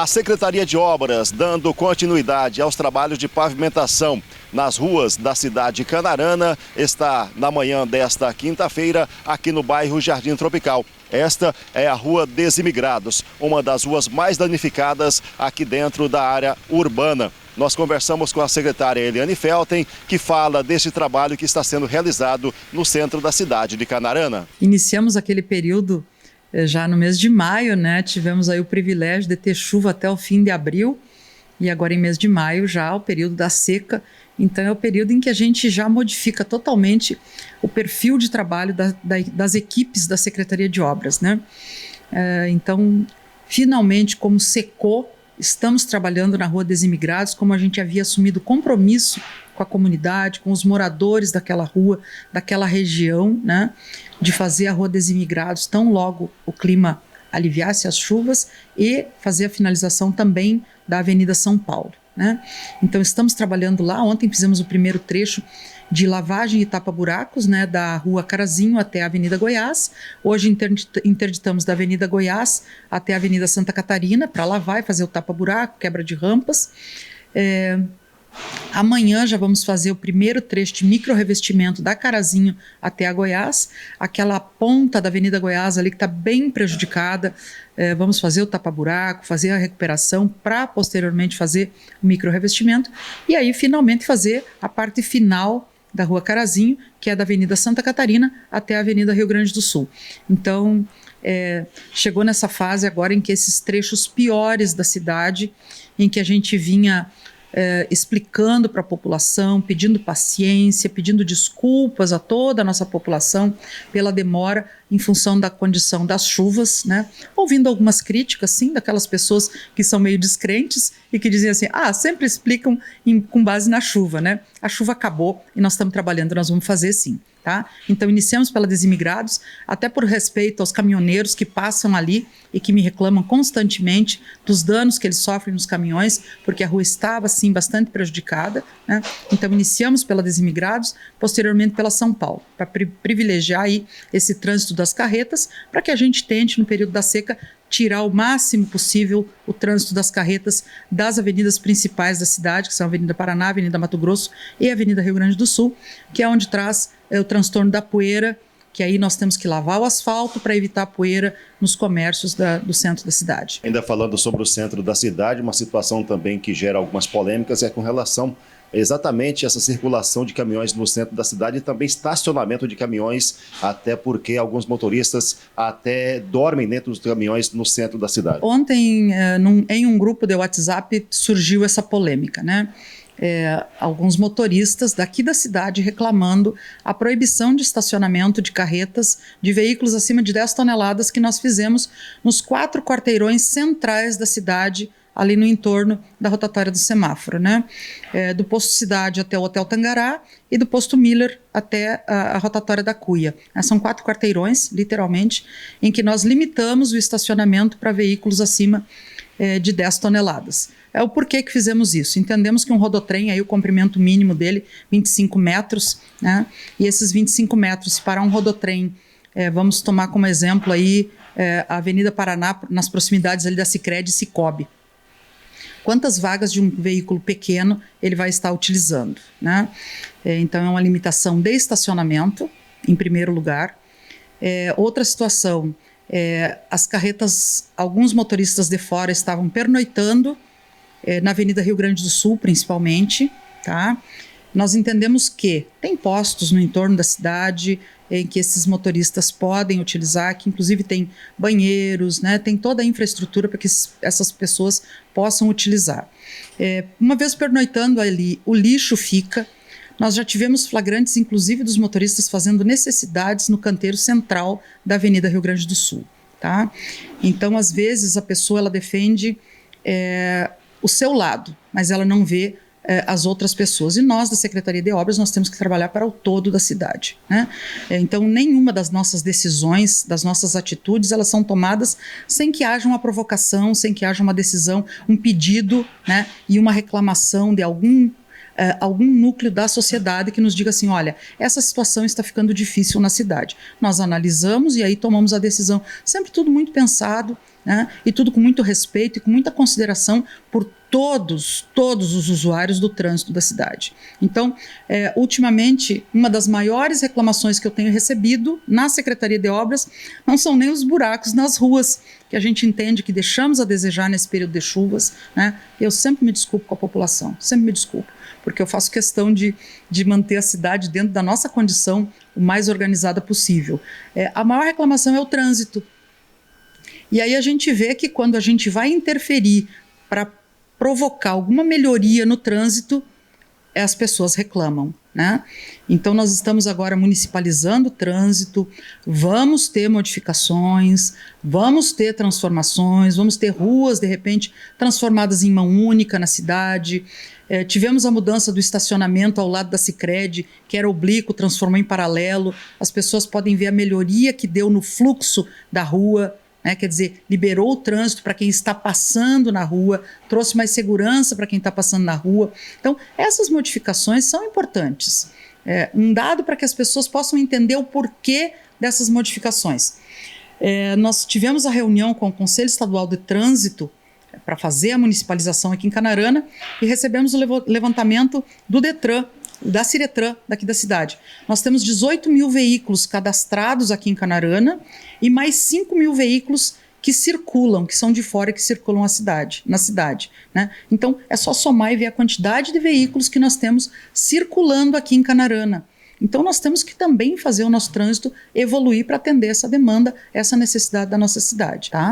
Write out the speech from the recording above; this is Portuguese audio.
A Secretaria de Obras, dando continuidade aos trabalhos de pavimentação nas ruas da cidade de Canarana, está na manhã desta quinta-feira aqui no bairro Jardim Tropical. Esta é a Rua Desimigrados, uma das ruas mais danificadas aqui dentro da área urbana. Nós conversamos com a secretária Eliane Felten, que fala deste trabalho que está sendo realizado no centro da cidade de Canarana. Iniciamos aquele período já no mês de maio, né? Tivemos aí o privilégio de ter chuva até o fim de abril e agora em mês de maio já o período da seca. Então é o período em que a gente já modifica totalmente o perfil de trabalho das equipes da Secretaria de Obras, né? Então, finalmente, como secou, estamos trabalhando na Rua Desimigrados, como a gente havia assumido compromisso com a comunidade, com os moradores daquela rua, daquela região, né, de fazer a Rua Desimigrados tão logo o clima aliviasse as chuvas e fazer a finalização também da Avenida São Paulo, né? Então estamos trabalhando lá. Ontem fizemos o primeiro trecho de lavagem e tapa-buracos, né, da Rua Carazinho até a Avenida Goiás. Hoje interditamos da Avenida Goiás até a Avenida Santa Catarina para lavar e fazer o tapa-buraco, quebra de rampas. Amanhã já vamos fazer o primeiro trecho de micro-revestimento da Carazinho até a Goiás, aquela ponta da Avenida Goiás ali que está bem prejudicada. Vamos fazer o tapa-buraco, fazer a recuperação para posteriormente fazer o micro-revestimento e aí finalmente fazer a parte final da Rua Carazinho, que é da Avenida Santa Catarina até a Avenida Rio Grande do Sul. Então, chegou nessa fase agora em que esses trechos piores da cidade, em que a gente vinha explicando para a população, pedindo paciência, pedindo desculpas a toda a nossa população pela demora em função da condição das chuvas, né? Ouvindo algumas críticas, sim, daquelas pessoas que são meio descrentes e que dizem assim, sempre explicam com base na chuva, né? A chuva acabou e nós estamos trabalhando, nós vamos fazer sim. Tá? Então iniciamos pela Desimigrados, até por respeito aos caminhoneiros que passam ali e que me reclamam constantemente dos danos que eles sofrem nos caminhões, porque a rua estava assim bastante prejudicada, né? Então iniciamos pela Desimigrados, posteriormente pela São Paulo, para privilegiar aí esse trânsito das carretas, para que a gente tente no período da seca tirar o máximo possível o trânsito das carretas das avenidas principais da cidade, que são a Avenida Paraná, a Avenida Mato Grosso e a Avenida Rio Grande do Sul, que é onde traz o transtorno da poeira, que aí nós temos que lavar o asfalto para evitar a poeira nos comércios do centro da cidade. Ainda falando sobre o centro da cidade, uma situação também que gera algumas polêmicas é com relação exatamente essa circulação de caminhões no centro da cidade e também estacionamento de caminhões, até porque alguns motoristas até dormem dentro dos caminhões no centro da cidade. Ontem, em um grupo de WhatsApp, surgiu essa polêmica, né? Alguns motoristas daqui da cidade reclamando a proibição de estacionamento de carretas de veículos acima de 10 toneladas que nós fizemos nos 4 quarteirões centrais da cidade, ali no entorno da rotatória do semáforo, né? Do posto Cidade até o Hotel Tangará e do posto Miller até a rotatória da Cuia. São 4 quarteirões, literalmente, em que nós limitamos o estacionamento para veículos acima de 10 toneladas. O porquê que fizemos isso? Entendemos que um rodotrem, aí o comprimento mínimo dele, 25 metros, né? E esses 25 metros para um rodotrem, vamos tomar como exemplo aí a Avenida Paraná, nas proximidades ali da Sicredi e Cicobi. Quantas vagas de um veículo pequeno ele vai estar utilizando, né? Então é uma limitação de estacionamento, em primeiro lugar. Outra situação, as carretas, alguns motoristas de fora estavam pernoitando na Avenida Rio Grande do Sul, principalmente, tá? Nós entendemos que tem postos no entorno da cidade em que esses motoristas podem utilizar, que inclusive tem banheiros, né? Tem toda a infraestrutura para que essas pessoas possam utilizar. Uma vez pernoitando ali, o lixo fica. Nós já tivemos flagrantes, inclusive, dos motoristas fazendo necessidades no canteiro central da Avenida Rio Grande do Sul, tá? Então, às vezes, a pessoa ela defende o seu lado, mas ela não vê as outras pessoas. E nós, da Secretaria de Obras, nós temos que trabalhar para o todo da cidade, né? Então, nenhuma das nossas decisões, das nossas atitudes, elas são tomadas sem que haja uma provocação, sem que haja uma decisão, um pedido, né? E uma reclamação de algum núcleo da sociedade que nos diga assim, olha, essa situação está ficando difícil na cidade. Nós analisamos e aí tomamos a decisão. Sempre tudo muito pensado, né? E tudo com muito respeito e com muita consideração por todos os usuários do trânsito da cidade. Então, ultimamente, uma das maiores reclamações que eu tenho recebido na Secretaria de Obras não são nem os buracos nas ruas, que a gente entende que deixamos a desejar nesse período de chuvas, né? Eu sempre me desculpo com a população, sempre me desculpo, porque eu faço questão de manter a cidade dentro da nossa condição o mais organizada possível. A maior reclamação é o trânsito. E aí a gente vê que quando a gente vai interferir para provocar alguma melhoria no trânsito, as pessoas reclamam, né? Então nós estamos agora municipalizando o trânsito, vamos ter modificações, vamos ter transformações, vamos ter ruas de repente transformadas em mão única na cidade. Tivemos a mudança do estacionamento ao lado da Sicredi, que era oblíquo, transformou em paralelo. As pessoas podem ver a melhoria que deu no fluxo da rua. Quer dizer, liberou o trânsito para quem está passando na rua, trouxe mais segurança para quem está passando na rua. Então, essas modificações são importantes. Um dado para que as pessoas possam entender o porquê dessas modificações. Nós tivemos a reunião com o Conselho Estadual de Trânsito para fazer a municipalização aqui em Canarana e recebemos o levantamento do Detran, da Ciretran, daqui da cidade. Nós temos 18 mil veículos cadastrados aqui em Canarana e mais 5 mil veículos que circulam, que são de fora e que circulam na cidade, né? Então, é só somar e ver a quantidade de veículos que nós temos circulando aqui em Canarana. Então, nós temos que também fazer o nosso trânsito evoluir para atender essa demanda, essa necessidade da nossa cidade, tá?